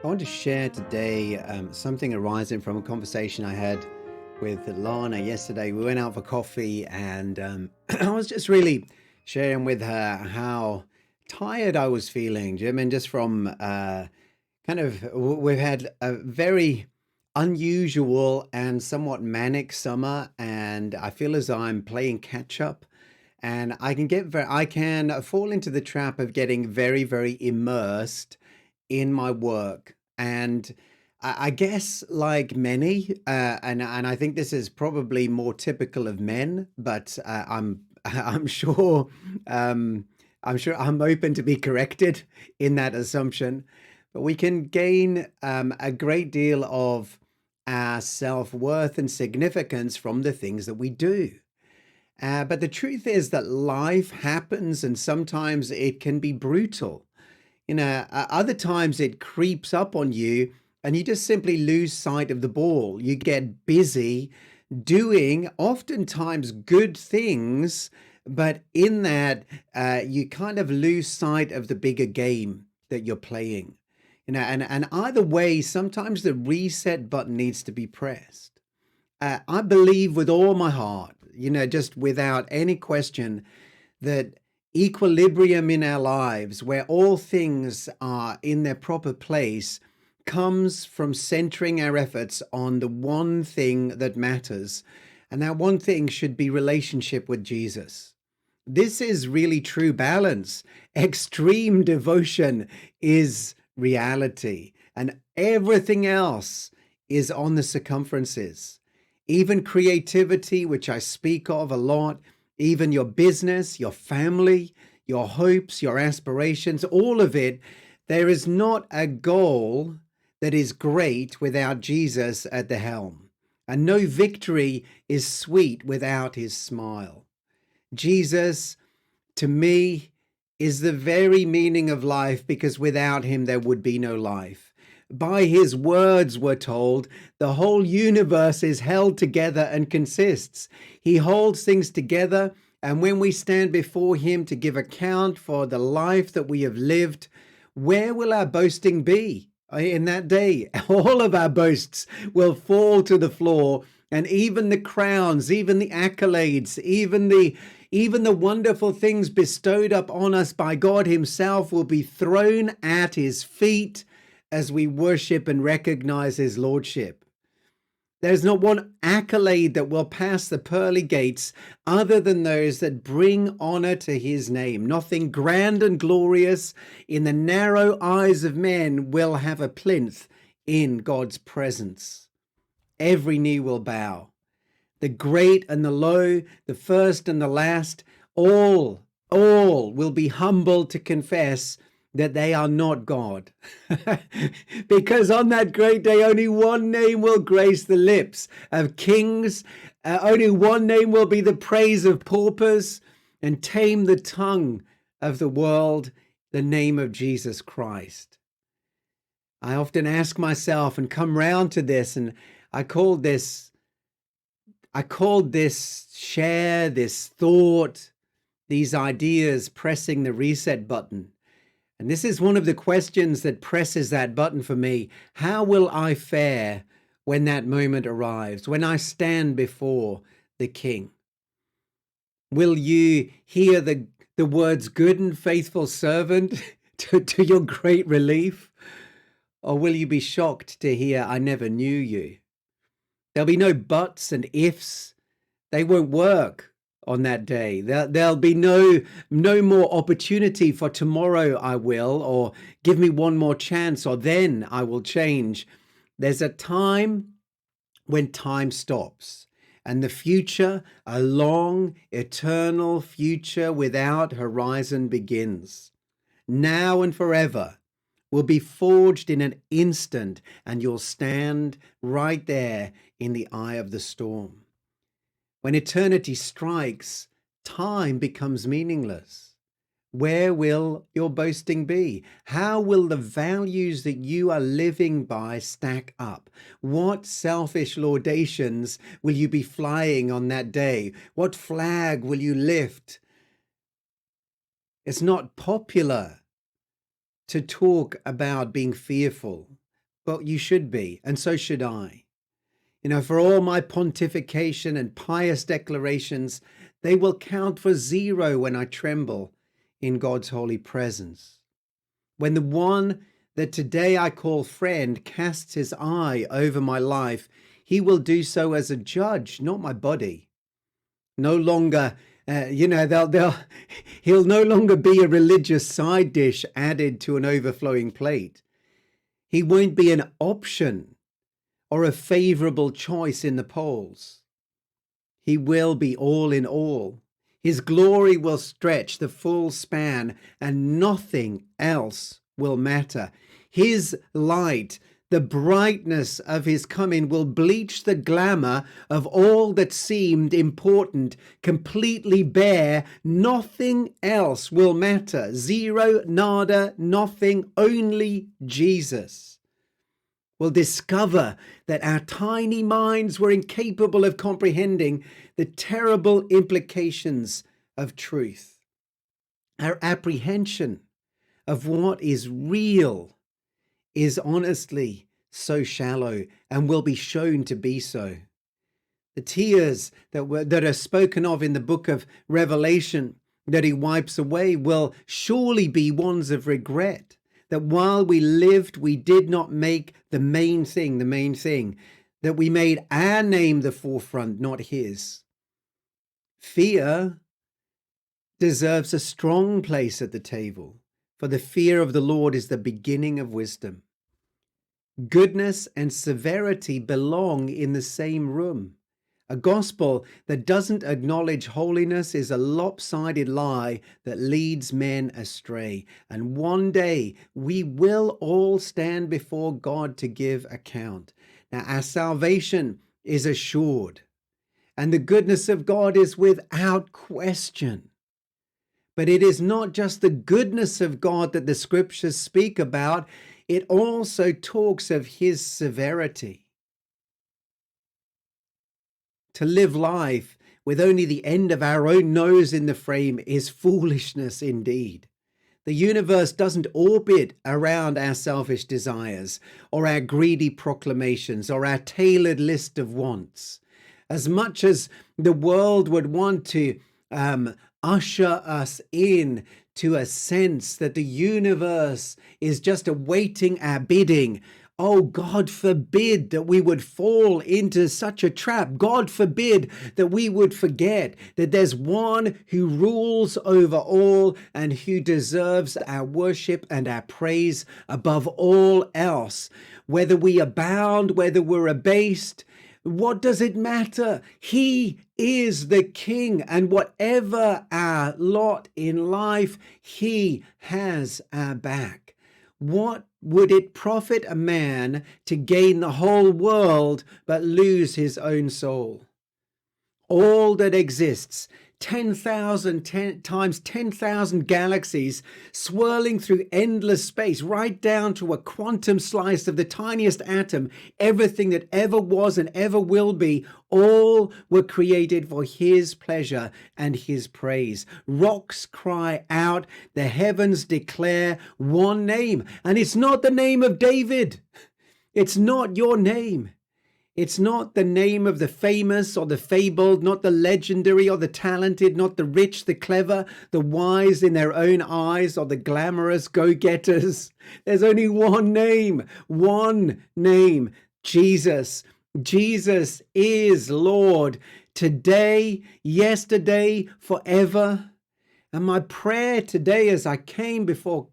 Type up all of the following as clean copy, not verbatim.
I want to share today something arising from a conversation I had with Lana yesterday. We went out for coffee, and I was just really sharing with her how tired I was feeling, Jim, and just from we've had a very unusual and somewhat manic summer, and I feel as though I'm playing catch up. And I can fall into the trap of getting very, very immersed in my work. And I guess, like many, and I think this is probably more typical of men, but I'm sure I'm open to be corrected in that assumption. But we can gain a great deal of our self worth and significance from the things that we do. But the truth is that life happens, and sometimes it can be brutal. Other times it creeps up on you and you just simply lose sight of the ball. You get busy doing oftentimes good things, but in that, you kind of lose sight of the bigger game that you're playing. And either way, sometimes the reset button needs to be pressed. I believe with all my heart, just without any question, that equilibrium in our lives, where all things are in their proper place, comes from centering our efforts on the one thing that matters. And that one thing should be relationship with Jesus. This is really true balance. Extreme devotion is reality, and everything else is on the circumferences. Even creativity, which I speak of a lot, even your business, your family, your hopes, your aspirations, all of it, there is not a goal that is great without Jesus at the helm. And no victory is sweet without his smile. Jesus, to me, is the very meaning of life, because without him there would be no life. By his words, we're told, the whole universe is held together and consists. He holds things together, and when we stand before him to give account for the life that we have lived, where will our boasting be? In that day, all of our boasts will fall to the floor, and even the crowns, even the accolades, even the wonderful things bestowed upon us by God himself will be thrown at his feet as we worship and recognize his lordship. There's not one accolade that will pass the pearly gates other than those that bring honor to his name. Nothing grand and glorious in the narrow eyes of men will have a plinth in God's presence. Every knee will bow. The great and the low, the first and the last, all will be humbled to confess that they are not God. Because on that great day, only one name will grace the lips of kings. Only one name will be the praise of paupers and tame the tongue of the world, the name of Jesus Christ. I often ask myself and come round to this, and I called this share, this thought, these ideas pressing the reset button. And this is one of the questions that presses that button for me. How will I fare when that moment arrives, when I stand before the King? Will you hear the words, good and faithful servant, to your great relief? Or will you be shocked to hear, I never knew you? There'll be no buts and ifs. They won't work on that day. There'll be no more opportunity for tomorrow I will, or give me one more chance, or then I will change. There's a time when time stops, and the future, a long, eternal future without horizon, begins. Now and forever will be forged in an instant, and you'll stand right there in the eye of the storm. When eternity strikes, time becomes meaningless. Where will your boasting be? How will the values that you are living by stack up? What selfish laudations will you be flying on that day? What flag will you lift? It's not popular to talk about being fearful. but you should be, and so should I. For all my pontification and pious declarations, they will count for zero when I tremble in God's holy presence. When the one that today I call friend casts his eye over my life, he will do so as a judge, not my body. No longer, he'll no longer be a religious side dish added to an overflowing plate. He won't be an option or a favorable choice in the polls. He will be all in all. His glory will stretch the full span, and nothing else will matter. His light, the brightness of his coming, will bleach the glamour of all that seemed important, completely bare. Nothing else will matter. Zero, nada, nothing, only Jesus. We'll discover that our tiny minds were incapable of comprehending the terrible implications of truth. Our apprehension of what is real is honestly so shallow and will be shown to be so. The tears that are spoken of in the book of Revelation that he wipes away will surely be ones of regret. That while we lived, we did not make the main thing, that we made our name the forefront, not his. Fear deserves a strong place at the table, for the fear of the Lord is the beginning of wisdom. Goodness and severity belong in the same room. A gospel that doesn't acknowledge holiness is a lopsided lie that leads men astray. And one day we will all stand before God to give account. Now, our salvation is assured, and the goodness of God is without question. But it is not just the goodness of God that the scriptures speak about, it also talks of his severity. To live life with only the end of our own nose in the frame is foolishness indeed. The universe doesn't orbit around our selfish desires or our greedy proclamations or our tailored list of wants. As much as the world would want to usher us in to a sense that the universe is just awaiting our bidding, oh, God forbid that we would fall into such a trap. God forbid that we would forget that there's one who rules over all and who deserves our worship and our praise above all else. Whether we abound, whether we're abased, what does it matter? He is the King, and whatever our lot in life, he has our back. What would it profit a man to gain the whole world but lose his own soul? All that exists, 10,000 times 10,000 galaxies swirling through endless space, right down to a quantum slice of the tiniest atom, everything that ever was and ever will be, all were created for his pleasure and his praise. Rocks cry out, the heavens declare one name, and it's not the name of David. It's not your name. It's not the name of the famous or the fabled, not the legendary or the talented, not the rich, the clever, the wise in their own eyes, or the glamorous go-getters. There's only one name, Jesus. Jesus is Lord today, yesterday, forever. And my prayer today as I came before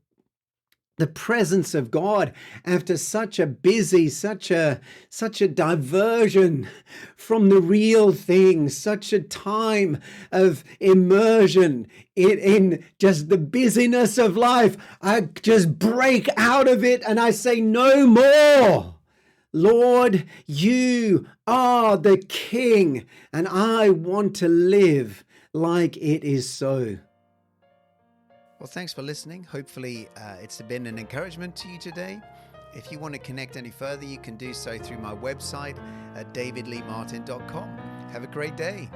the presence of God after such a busy, such a diversion from the real thing, such a time of immersion in just the busyness of life, I just break out of it and I say, no more. Lord, you are the King, and I want to live like it is so. Well, thanks for listening. Hopefully it's been an encouragement to you today. If you want to connect any further, you can do so through my website at davidleemartin.com. Have a great day.